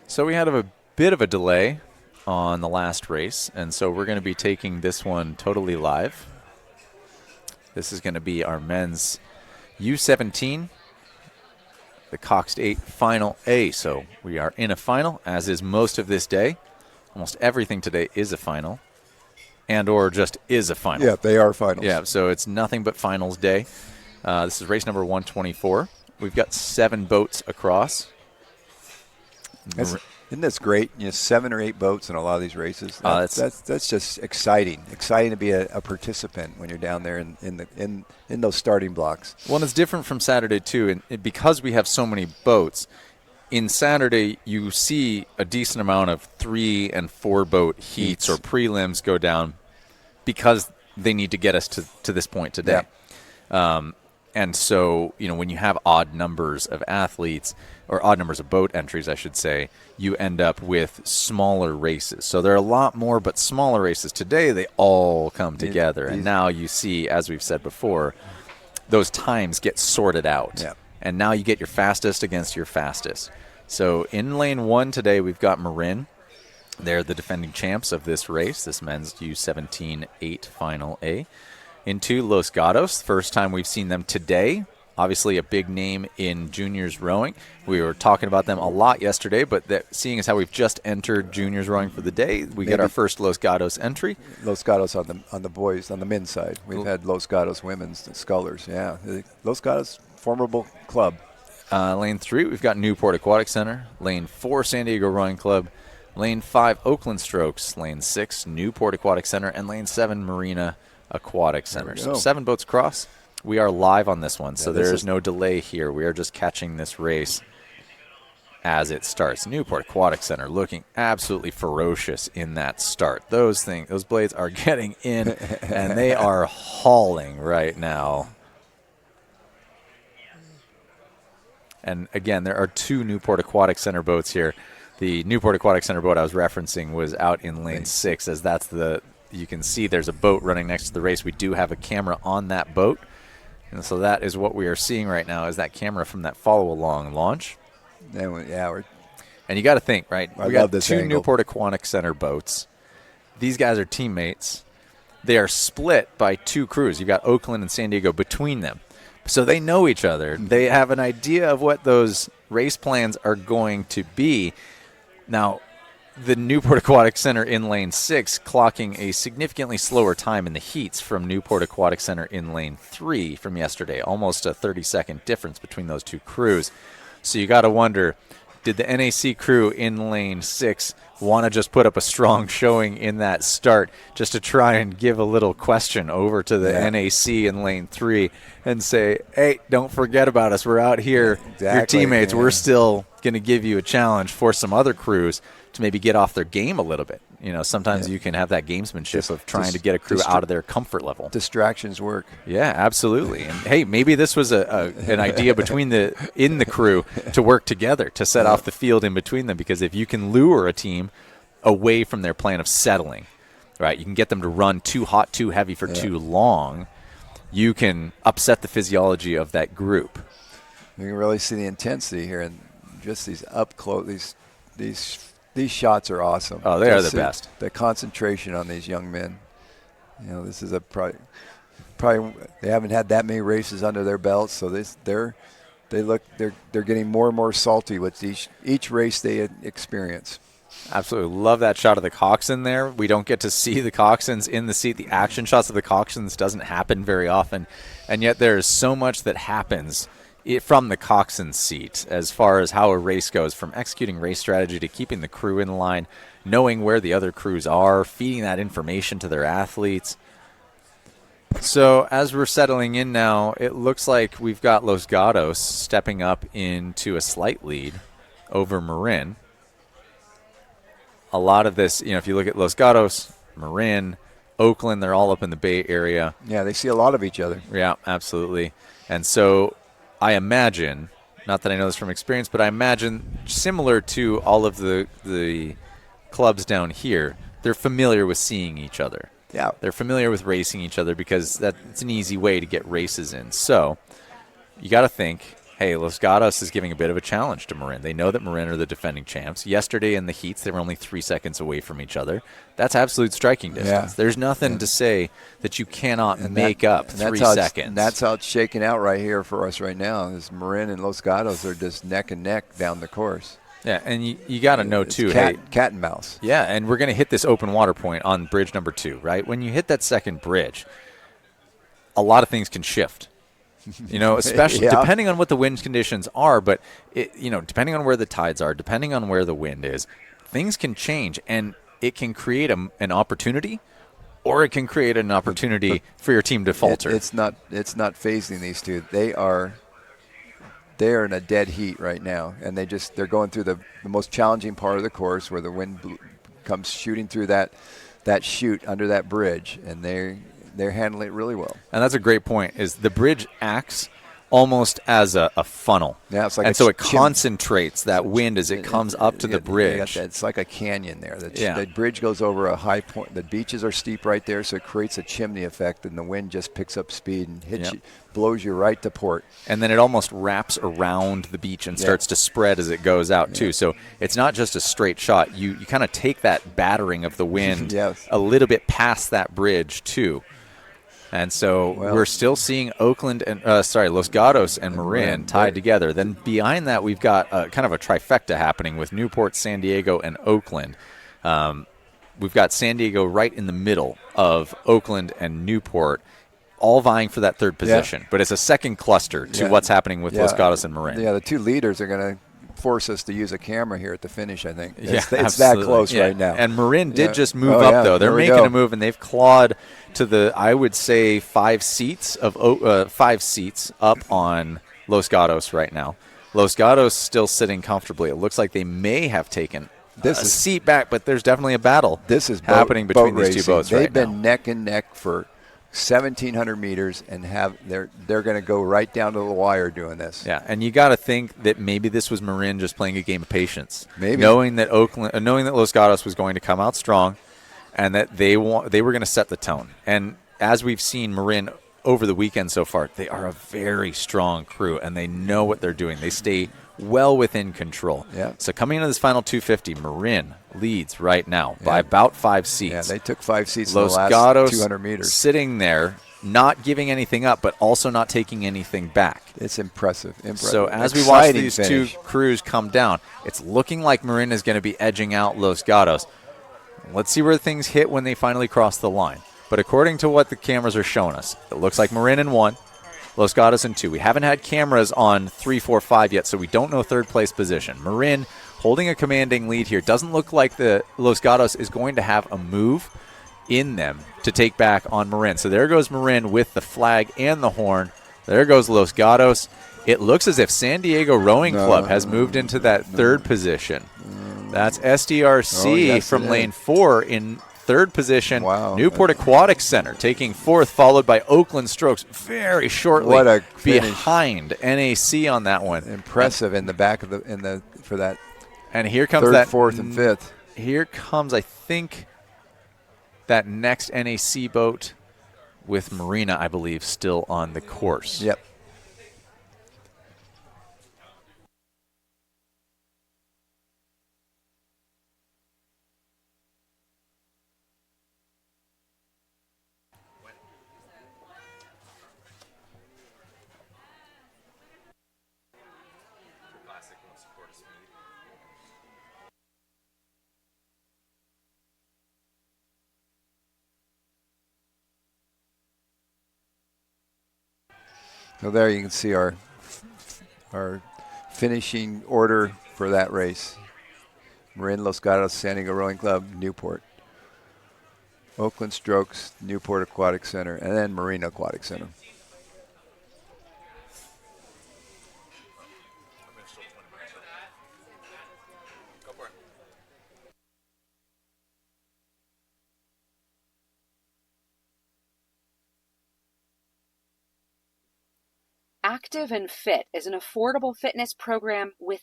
So we had a bit of a delay on the last race, and so we're going to be taking this one totally live. This is going to be our men's U17, the Coxed 8 Final A. So we are in a final, as is most of this day. Almost everything today is a final, and or just is a final. Yeah, they are finals. Yeah, so it's nothing but finals day. This is race number 124. We've got 7 boats across. Isn't this great? 7 or 8 boats in a lot of these races. That's just exciting. Exciting to be a participant when you're down there in those starting blocks. Well, and it's different from Saturday too, and because we have so many boats. In Saturday, you see a decent amount of 3 and 4 boat heats or prelims go down because they need to get us to this point today. Yeah. And so, when you have odd numbers of athletes, or odd numbers of boat entries, I should say, you end up with smaller races. So there are a lot more, but smaller races. Today, they all come together. And now you see, as we've said before, those times get sorted out. Yeah. And now you get your fastest against your fastest. So in lane 1 today, we've got Marin. They're the defending champs of this race, this men's U17 8 Final A. In 2, Los Gatos. First time we've seen them today. Obviously a big name in juniors rowing. We were talking about them a lot yesterday, but seeing as how we've just entered juniors rowing for the day, we get our first Los Gatos entry. Los Gatos on the boys, on the men's side. We've had Los Gatos women's scullers. Yeah, Los Gatos, formidable club. Lane 3, we've got Newport Aquatic Center. Lane 4, San Diego Rowing Club. Lane 5, Oakland Strokes. Lane 6, Newport Aquatic Center. And Lane 7, Marina Aquatic Center. So 7 boats across. We are live on this one, so there is no delay here. We are just catching this race as it starts. Newport Aquatic Center looking absolutely ferocious in that start. Those blades are getting in, and they are hauling right now. And again, there are 2 Newport Aquatic Center boats here. The Newport Aquatic Center boat I was referencing was out in lane 6, as that's you can see there's a boat running next to the race. We do have a camera on that boat. And so that is what we are seeing right now, is that camera from that follow-along launch. And you got to think, right? I we love got this 2 angle. Newport Aquatic Center boats. These guys are teammates. They are split by 2 crews. You've got Oakland and San Diego between them. So they know each other. They have an idea of what those race plans are going to be. Now, the Newport Aquatic Center in lane 6 clocking a significantly slower time in the heats from Newport Aquatic Center in lane 3 from yesterday. Almost a 30-second difference between those 2 crews. So you got to wonder, did the NAC crew in lane 6 want to just put up a strong showing in that start just to try and give a little question over to the NAC in lane 3 and say, hey, don't forget about us. We're out here. Exactly, your teammates. yeah. We're still going to give you a challenge for some other crews to maybe get off their game a little bit. Sometimes you can have that gamesmanship of trying to get a crew out of their comfort level. Distractions work. Yeah, absolutely. And hey, maybe this was an idea in the crew to work together to set off the field in between them, because if you can lure a team away from their plan of settling, right, you can get them to run too hot, too heavy for too long, you can upset the physiology of that group. You can really see the intensity here, and just these up close, these shots are awesome. Oh, they are the best. The concentration on these young men. This is probably they haven't had that many races under their belts, so they're getting more and more salty with each race they experience. Absolutely. Love that shot of the coxswain there. We don't get to see the coxswains in the seat. The action shots of the coxswains doesn't happen very often, and yet there is so much that happens from the coxswain seat as far as how a race goes, from executing race strategy to keeping the crew in line, knowing where the other crews are, feeding that information to their athletes. So as we're settling in now, it looks like we've got Los Gatos stepping up into a slight lead over Marin. A lot of this, if you look at Los Gatos, Marin, Oakland, they're all up in the Bay Area. Yeah, they see a lot of each other. Yeah, absolutely. And so I imagine, not that I know this from experience, but I imagine similar to all of the clubs down here, they're familiar with seeing each other. Yeah. They're familiar with racing each other because it's an easy way to get races in. So you got to think, hey, Los Gatos is giving a bit of a challenge to Marin. They know that Marin are the defending champs. Yesterday in the heats, they were only 3 seconds away from each other. That's absolute striking distance. Yeah. There's nothing to say that you cannot make up 3 seconds. That's how it's shaking out right here for us right now. Is Marin and Los Gatos are just neck and neck down the course. Yeah, and you got to know, too, cat and mouse. Yeah, and we're going to hit this open water point on bridge number 2, right? When you hit that second bridge, a lot of things can shift. Especially depending on what the wind conditions are, but depending on where the tides are, depending on where the wind is, things can change, and it can create an opportunity, or it can create an opportunity for your team to falter. It's not phasing these two. They are in a dead heat right now, and they're going through the most challenging part of the course where the wind comes shooting through that chute under that bridge, and they're handling it really well. And that's a great point, is the bridge acts almost as a funnel. Yeah, it's like so it concentrates that wind as it comes up to the bridge. It's like a canyon there. The bridge goes over a high point. The beaches are steep right there, so it creates a chimney effect, and the wind just picks up speed and hits you, blows you right to port. And then it almost wraps around the beach and starts to spread as it goes out, too. So it's not just a straight shot. You kind of take that battering of the wind a little bit past that bridge, too. And so we're still seeing Los Gatos and Marin tied together. Then behind that, we've got kind of a trifecta happening with Newport, San Diego, and Oakland. We've got San Diego right in the middle of Oakland and Newport, all vying for that third position. Yeah. But it's a second cluster to what's happening with Los Gatos and Marin. Yeah, the two leaders are going to force us to use a camera here at the finish, I think. It's that close right now. And Marin did just move up, though. They're making a move, and they've clawed to I would say, 5 seats up on Los Gatos right now. Los Gatos still sitting comfortably. It looks like they may have taken a seat back, but there's definitely a battle happening between these two boats right now. They've been neck and neck for 1,700 meters, and they're going to go right down to the wire doing this. Yeah, and you got to think that maybe this was Marin just playing a game of patience, maybe knowing that Los Gatos was going to come out strong, and that they were going to set the tone. And as we've seen Marin over the weekend so far, they are a very strong crew, and they know what they're doing. They stay well within control. Yeah. So coming into this final 250, Marin leads right now by about 5 seats. Yeah, they took 5 seats Los in the last Gatos 200 meters. Sitting there, not giving anything up, but also not taking anything back. It's impressive. So as we watch these two crews come down, it's looking like Marin is going to be edging out Los Gatos. Let's see where things hit when they finally cross the line. But according to what the cameras are showing us, it looks like Marin in 1, Los Gatos in 2. We haven't had cameras on 3, 4, 5 yet, so we don't know third place position. Marin holding a commanding lead here. Doesn't look like the Los Gatos is going to have a move in them to take back on Marin. So there goes Marin with the flag and the horn. There goes Los Gatos. It looks as if San Diego Rowing Club has moved into that third position. That's SDRC from lane 4 in third position. Wow. Newport Aquatic Center taking 4th, followed by Oakland Strokes very shortly behind NAC on that one. Impressive in the back of for that. And here comes third, 4th, and 5th. Here comes, I think, that next NAC boat with Marina, I believe, still on the course. Yep. So there you can see our finishing order for that race. Marin, Los Gatos, San Diego Rowing Club, Newport. Oakland Strokes, Newport Aquatic Center, and then Marina Aquatic Center. Active and Fit is an affordable fitness program with